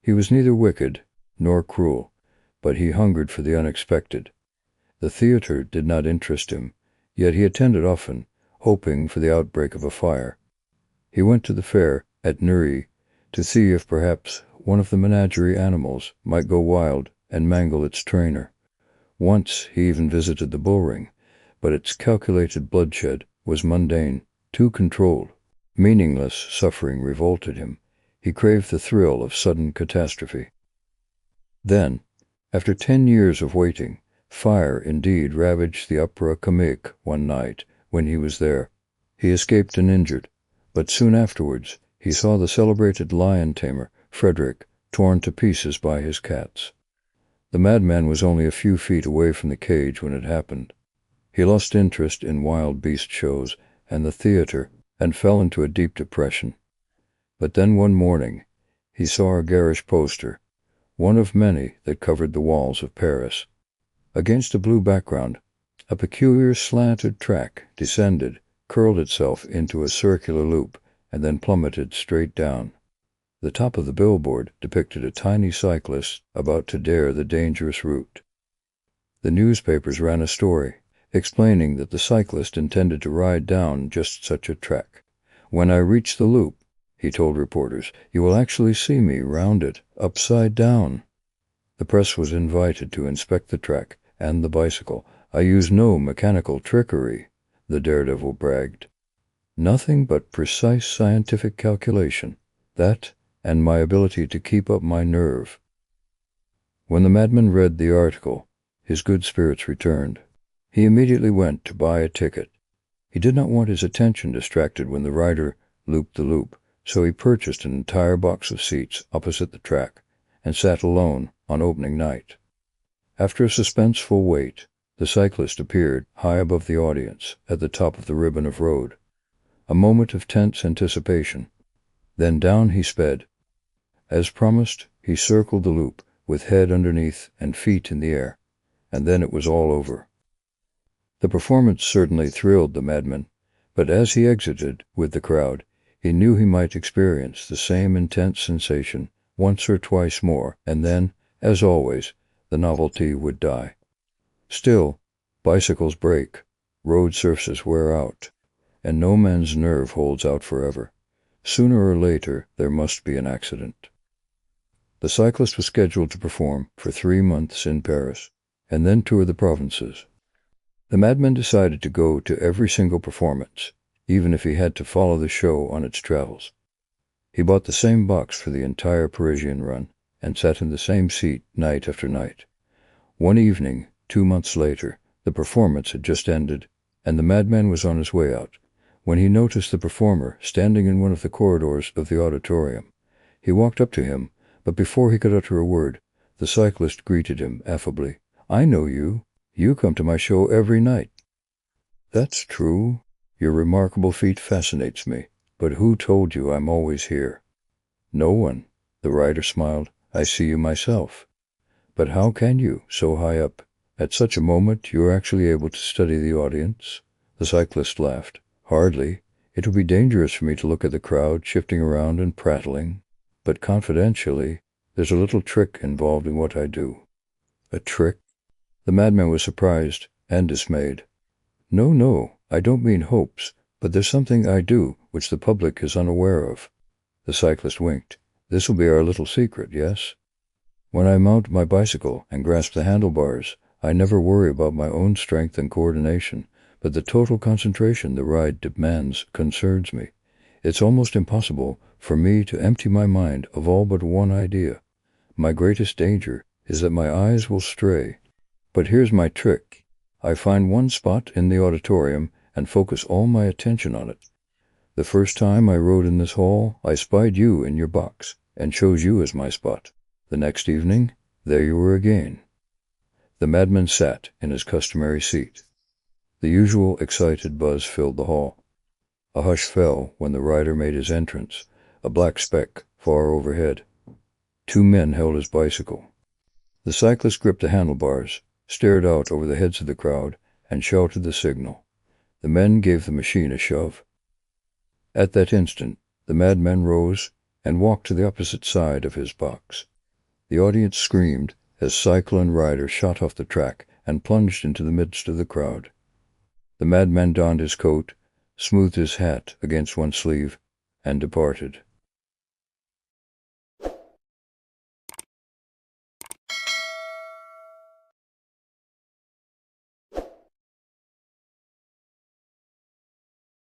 He was neither wicked nor cruel, but he hungered for the unexpected. The theater did not interest him, yet he attended often, hoping for the outbreak of a fire. He went to the fair at Nuri to see if perhaps one of the menagerie animals might go wild and mangle its trainer. Once he even visited the bull-ring, but its calculated bloodshed was mundane, too controlled. Meaningless suffering revolted him. He craved the thrill of sudden catastrophe. Then, after 10 years of waiting, fire indeed ravaged the Opera Comique one night when he was there. He escaped uninjured, but soon afterwards he saw the celebrated lion-tamer, Frederick, torn to pieces by his cats. The madman was only a few feet away from the cage when it happened. He lost interest in wild beast shows and the theater and fell into a deep depression. But then one morning he saw a garish poster, one of many that covered the walls of Paris. Against a blue background, a peculiar slanted track descended, curled itself into a circular loop, and then plummeted straight down. The top of the billboard depicted a tiny cyclist about to dare the dangerous route. The newspapers ran a story, explaining that the cyclist intended to ride down just such a track. "When I reach the loop," he told reporters, "you will actually see me round it, upside down." The press was invited to inspect the track and the bicycle. "I use no mechanical trickery," the daredevil bragged. "Nothing but precise scientific calculation, that and my ability to keep up my nerve." When the madman read the article, his good spirits returned. He immediately went to buy a ticket. He did not want his attention distracted when the rider looped the loop, so he purchased an entire box of seats opposite the track, and sat alone on opening night. After a suspenseful wait, the cyclist appeared high above the audience at the top of the ribbon of road. A moment of tense anticipation. Then down he sped. As promised, he circled the loop, with head underneath and feet in the air, and then it was all over. The performance certainly thrilled the madman, but as he exited with the crowd, he knew he might experience the same intense sensation once or twice more, and then, as always, the novelty would die. Still, bicycles break, road surfaces wear out, and no man's nerve holds out forever. Sooner or later there must be an accident. The cyclist was scheduled to perform for 3 months in Paris, and then tour the provinces. The madman decided to go to every single performance, even if he had to follow the show on its travels. He bought the same box for the entire Parisian run, and sat in the same seat night after night. One evening, 2 months later, the performance had just ended, and the madman was on his way out, when he noticed the performer standing in one of the corridors of the auditorium. He walked up to him, but before he could utter a word, the cyclist greeted him affably. "I know you. You come to my show every night." "That's true. Your remarkable feat fascinates me. But who told you I'm always here?" "No one." The rider smiled. "I see you myself." "But how can you, so high up? At such a moment you are actually able to study the audience?" The cyclist laughed. "Hardly. It would be dangerous for me to look at the crowd shifting around and prattling. But confidentially, there's a little trick involved in what I do." "A trick?" The madman was surprised and dismayed. No, I don't mean hopes, but there's something I do which the public is unaware of." The cyclist winked. "This will be our little secret, yes? When I mount my bicycle and grasp the handlebars, I never worry about my own strength and coordination, but the total concentration the ride demands concerns me. It's almost impossible for me to empty my mind of all but one idea. My greatest danger is that my eyes will stray. But here's my trick. I find one spot in the auditorium and focus all my attention on it. The first time I rode in this hall, I spied you in your box, and chose you as my spot. The next evening, there you were again." The madman sat in his customary seat. The usual excited buzz filled the hall. A hush fell when the rider made his entrance, a black speck far overhead. 2 men held his bicycle. The cyclist gripped the handlebars, stared out over the heads of the crowd, and shouted the signal. The men gave the machine a shove. At that instant, the madman rose and walked to the opposite side of his box. The audience screamed as cycle and rider shot off the track and plunged into the midst of the crowd. The madman donned his coat, smoothed his hat against one sleeve, and departed.